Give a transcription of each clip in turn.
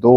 2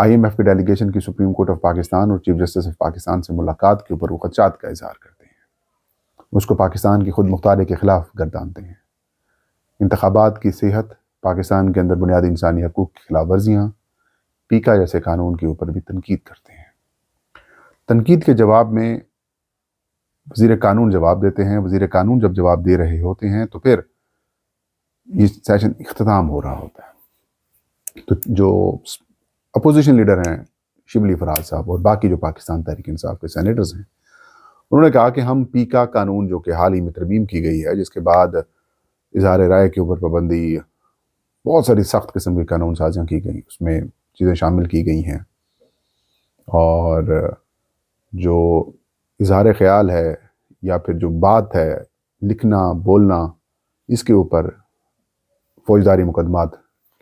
IMF کی delegation کی supreme court of Pakistan اور چیف جسٹس آف پاکستان سے ملاقات کے اوپر وہ خدشات کا اظہار کرتے ہیں، اس کو پاکستان کی خود مختاری کے خلاف گردانتے ہیں۔ انتخابات کی صحت، پاکستان کے اندر بنیادی انسانی حقوق کی خلاف ورزیاں، پیکا جیسے قانون کے اوپر بھی تنقید کرتے ہیں۔ تنقید کے جواب میں وزیر قانون جواب دیتے ہیں۔ وزیر قانون جب جواب دے رہے ہوتے ہیں تو پھر یہ سیشن اختتام ہو رہا ہوتا ہے، تو جو اپوزیشن لیڈر ہیں شبلی فراز صاحب اور باقی جو پاکستان تحریک انصاف کے سینیٹرز ہیں، انہوں نے کہا کہ ہم پیکا قانون جو کہ حال ہی میں ترمیم کی گئی ہے، جس کے بعد اظہار رائے کے اوپر پابندی، بہت ساری سخت قسم کی قانون سازیاں کی گئیں، اس میں چیزیں شامل کی گئی ہیں، اور جو اظہار خیال ہے یا پھر جو بات ہے، لکھنا بولنا، اس کے اوپر فوجداری مقدمات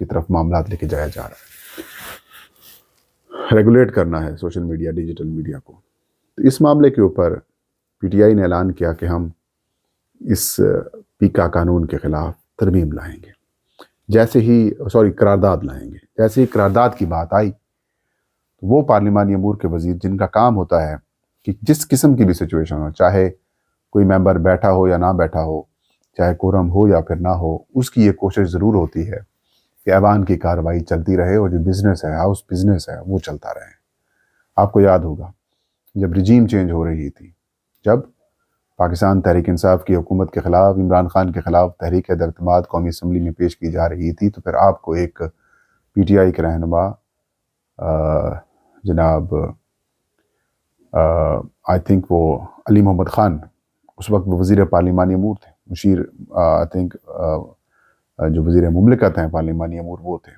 کی طرف معاملات لے کے جایا جا رہا ہے، ریگولیٹ کرنا ہے سوشل میڈیا، ڈیجیٹل میڈیا کو۔ تو اس معاملے کے اوپر PTI نے اعلان کیا کہ ہم اس پیکا قانون کے خلاف ترمیم لائیں گے، قرارداد لائیں گے۔ جیسے ہی قرارداد کی بات آئی تو وہ پارلیمانی امور کے وزیر، جن کا کام ہوتا ہے کہ جس قسم کی بھی سچویشن ہو، چاہے کوئی ممبر بیٹھا ہو یا نہ بیٹھا ہو، چاہے کورم ہو یا پھر نہ ہو، اس کی یہ کوشش ضرور ہوتی ہے کہ ایوان کی کارروائی چلتی رہے اور جو بزنس ہے، ہاؤس بزنس ہے، وہ چلتا رہے۔ آپ کو یاد ہوگا جب رجیم چینج ہو رہی تھی، جب پاکستان تحریک انصاف کی حکومت کے خلاف، عمران خان کے خلاف تحریک اعتماد قومی اسمبلی میں پیش کی جا رہی تھی، تو پھر آپ کو ایک PTI کے رہنما جناب آئی تھنک وہ علی محمد خان، اس وقت وہ وزیر پارلیمانی امور تھے، مشیر آئی تھنک جو وزیر مملکت ہیں پارلیمانی امور وہ تھے،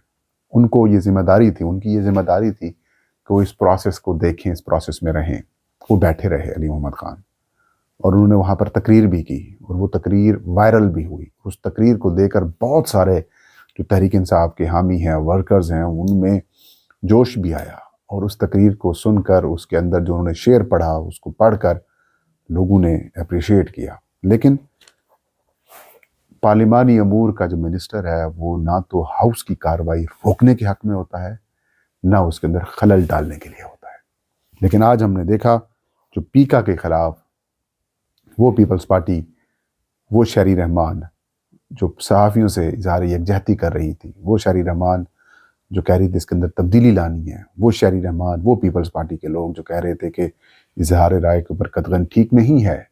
ان کو یہ ذمہ داری تھی، ان کی یہ ذمہ داری تھی کہ وہ اس پروسیس کو دیکھیں، اس پروسیس میں رہیں۔ وہ بیٹھے رہے علی محمد خان، اور انہوں نے وہاں پر تقریر بھی کی، اور وہ تقریر وائرل بھی ہوئی۔ اس تقریر کو دے کر بہت سارے جو تحریک انصاف کے حامی ہیں، ورکرز ہیں، ان میں جوش بھی آیا، اور اس تقریر کو سن کر، اس کے اندر جو انہوں نے شعر پڑھا، اس کو پڑھ کر لوگوں نے اپریشیٹ کیا۔ لیکن پارلیمانی امور کا جو منسٹر ہے، وہ نہ تو ہاؤس کی کارروائی روکنے کے حق میں ہوتا ہے، نہ اس کے اندر خلل ڈالنے کے لیے ہوتا ہے۔ لیکن آج ہم نے دیکھا جو پیکا کے خلاف وہ پیپلز پارٹی، وہ شہری رحمان جو صحافیوں سے اظہار یکجہتی کر رہی تھی، وہ شہری رحمان جو کہہ رہی تھی اس کے اندر تبدیلی لانی ہے، وہ شہری رحمان، وہ پیپلز پارٹی کے لوگ جو کہہ رہے تھے کہ اظہار رائے کے اوپر قطعاً ٹھیک نہیں ہے،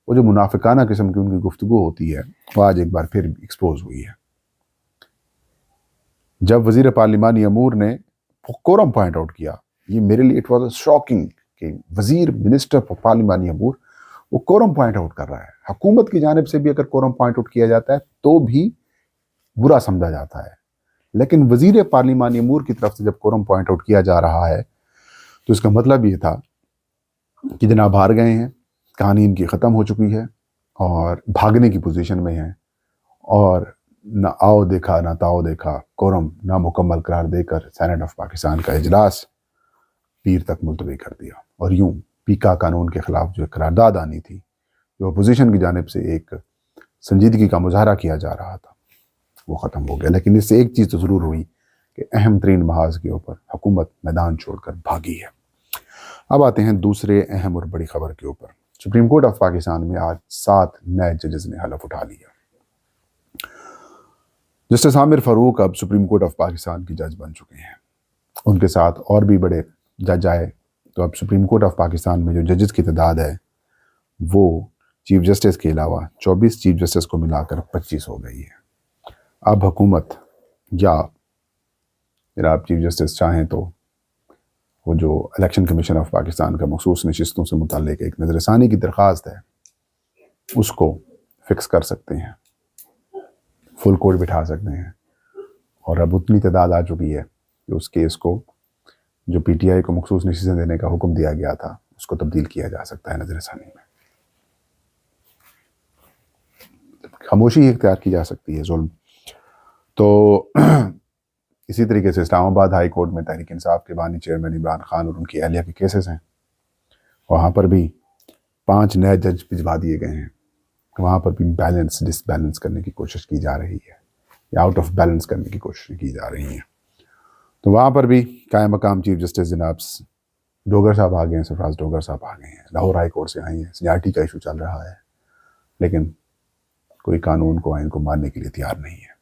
وہ جو منافقانہ قسم کی ان کی گفتگو ہوتی ہے، وہ آج ایک بار پھر ایکسپوز ہوئی ہے۔ جب وزیر پارلیمانی امور نے کورم پوائنٹ آؤٹ کیا، یہ میرے لیے اٹ واز شاکنگ کہ وزیر منسٹر فار پارلیمانی امور وہ کورم پوائنٹ آؤٹ کر رہا ہے۔ حکومت کی جانب سے بھی اگر کورم پوائنٹ آؤٹ کیا جاتا ہے تو بھی برا سمجھا جاتا ہے، لیکن وزیر پارلیمانی امور کی طرف سے جب کورم پوائنٹ آؤٹ کیا جا رہا ہے تو اس کا مطلب یہ تھا کہ جناب ہار گئے ہیں، کہانی ان کی ختم ہو چکی ہے، اور بھاگنے کی پوزیشن میں ہیں، اور نہ آؤ دیکھا نہ تاؤ دیکھا، کورم نامکمل قرار دے کر سینٹ آف پاکستان کا اجلاس پیر تک ملتوی کر دیا، اور یوں پیکا قانون کے خلاف جو قرارداد آنی تھی، جو اپوزیشن کی جانب سے ایک سنجیدگی کا مظاہرہ کیا جا رہا تھا، وہ ختم ہو گیا۔ لیکن اس سے ایک چیز تو ضرور ہوئی کہ اہم ترین محاذ کے اوپر حکومت میدان چھوڑ کر بھاگی ہے۔ اب آتے ہیں دوسرے اہم اور بڑی خبر کے اوپر۔ سپریم کورٹ آف پاکستان میں آج 7 نئے ججز نے حلف اٹھا لیا۔ جسٹس عامر فاروق اب سپریم کورٹ آف پاکستان کی جج بن چکے ہیں، ان کے ساتھ اور بھی بڑے جج آئے، تو اب سپریم کورٹ آف پاکستان میں جو ججز کی تعداد ہے وہ چیف جسٹس کے علاوہ 24 چیف جسٹس کو ملا کر 25 ہو گئی ہے۔ اب حکومت یا جناب چیف جسٹس چاہیں تو وہ جو الیکشن کمیشن آف پاکستان کا مخصوص نشستوں سے متعلق ایک نظر ثانی کی درخواست ہے، اس کو فکس کر سکتے ہیں، فل کورٹ بٹھا سکتے ہیں، اور اب اتنی تعداد آ چکی ہے کہ اس کیس کو جو PTI کو مخصوص نشستیں دینے کا حکم دیا گیا تھا، اس کو تبدیل کیا جا سکتا ہے نظر ثانی میں۔ خاموشی اختیار کی جا سکتی ہے ظلم۔ تو اسی طریقے سے اسلام آباد ہائی کورٹ میں تحریک انصاف کے بانی چیئرمین عمران خان اور ان کی اہلیہ کے کیسز ہیں، وہاں پر بھی 5 نئے جج بھجوا دیے گئے ہیں، وہاں پر بھی ڈس بیلنس کرنے کی کوشش کی جا رہی ہے، یا آؤٹ آف بیلنس کرنے کی کوشش کی جا رہی ہیں۔ تو وہاں پر بھی قائم مقام چیف جسٹس جناب ڈوگر صاحب آ گئے ہیں، سرفراز ڈوگر صاحب آ گئے ہیں، لاہور ہائی کورٹ سے آئی ہیں، سینیارٹی کا ایشو چل رہا ہے، لیکن کوئی قانون کو آئین کو ماننے کے لیے تیار نہیں ہے۔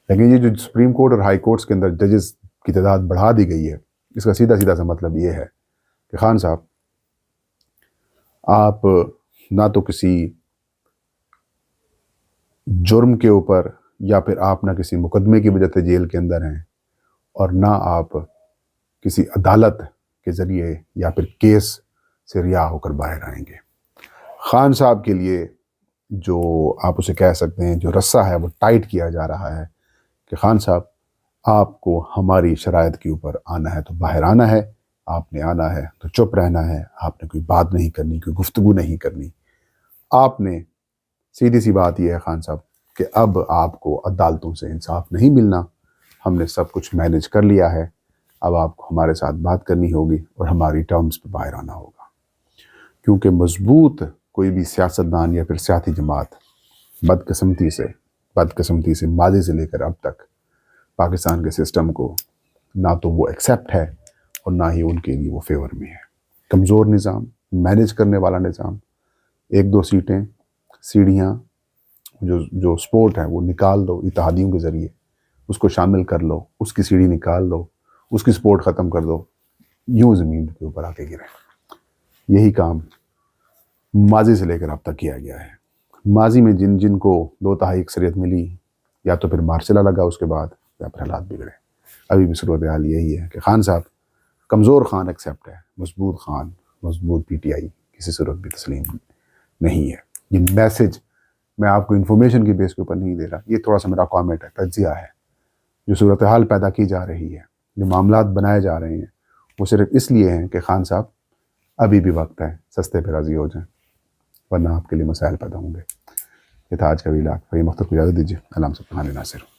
لیکن یہ جو سپریم کورٹ اور ہائی کورٹس کے اندر ججز کی تعداد بڑھا دی گئی ہے، اس کا سیدھا سیدھا سا مطلب یہ ہے کہ خان صاحب آپ نہ تو کسی جرم کے اوپر یا پھر آپ نہ کسی مقدمے کی وجہ سے جیل کے اندر ہیں، اور نہ آپ کسی عدالت کے ذریعے یا پھر کیس سے رہا ہو کر باہر آئیں گے۔ خان صاحب کے لیے جو آپ اسے کہہ سکتے ہیں جو رسہ ہے وہ ٹائٹ کیا جا رہا ہے کہ خان صاحب آپ کو ہماری شرائط کے اوپر آنا ہے تو باہر آنا ہے، آپ نے آنا ہے تو چپ رہنا ہے، آپ نے کوئی بات نہیں کرنی، کوئی گفتگو نہیں کرنی۔ آپ نے سیدھی سی بات یہ ہے خان صاحب کہ اب آپ کو عدالتوں سے انصاف نہیں ملنا، ہم نے سب کچھ مینیج کر لیا ہے، اب آپ کو ہمارے ساتھ بات کرنی ہوگی اور ہماری ٹرمز پہ باہر آنا ہوگا۔ کیونکہ مضبوط کوئی بھی سیاستدان یا پھر سیاسی جماعت بدقسمتی سے ماضی سے لے کر اب تک پاکستان کے سسٹم کو نہ تو وہ ایکسیپٹ ہے اور نہ ہی ان کے لیے وہ فیور میں ہے۔ کمزور نظام، مینیج کرنے والا نظام، ایک دو سیٹیں، سیڑھیاں، جو سپورٹ ہے وہ نکال دو اتحادیوں کے ذریعے، اس کو شامل کر لو، اس کی سیڑھی نکال دو، اس کی سپورٹ ختم کر دو، یوں زمین کے اوپر آ کے گرے۔ یہی کام ماضی سے لے کر اب تک کیا گیا ہے۔ ماضی میں جن کو 2/3 اکثریت ملی، یا تو پھر مارشلہ لگا اس کے بعد، یا پھر حالات بگڑے۔ ابھی بھی صورتحال یہی ہے کہ خان صاحب کمزور خان ایکسیپٹ ہے، مضبوط خان، مضبوط پی ٹی آئی کسی صورت بھی تسلیم نہیں ہے۔ یہ میسج میں آپ کو انفارمیشن کی بیس کے اوپر نہیں دے رہا، یہ تھوڑا سا میرا کامنٹ ہے، تجزیہ ہے۔ جو صورتحال پیدا کی جا رہی ہے، جو معاملات بنائے جا رہے ہیں، وہ صرف اس لیے ہیں کہ خان صاحب ابھی بھی وقت ہے، سستے پہ راضی ہو جائیں، ورنہ آپ کے لیے مسائل پیدا ہوں گے۔ یہ تھا آج کا ویلاگ۔ فہیم اختر کو اجازت دیجیے۔ اللہ ہم سب کو ناصر۔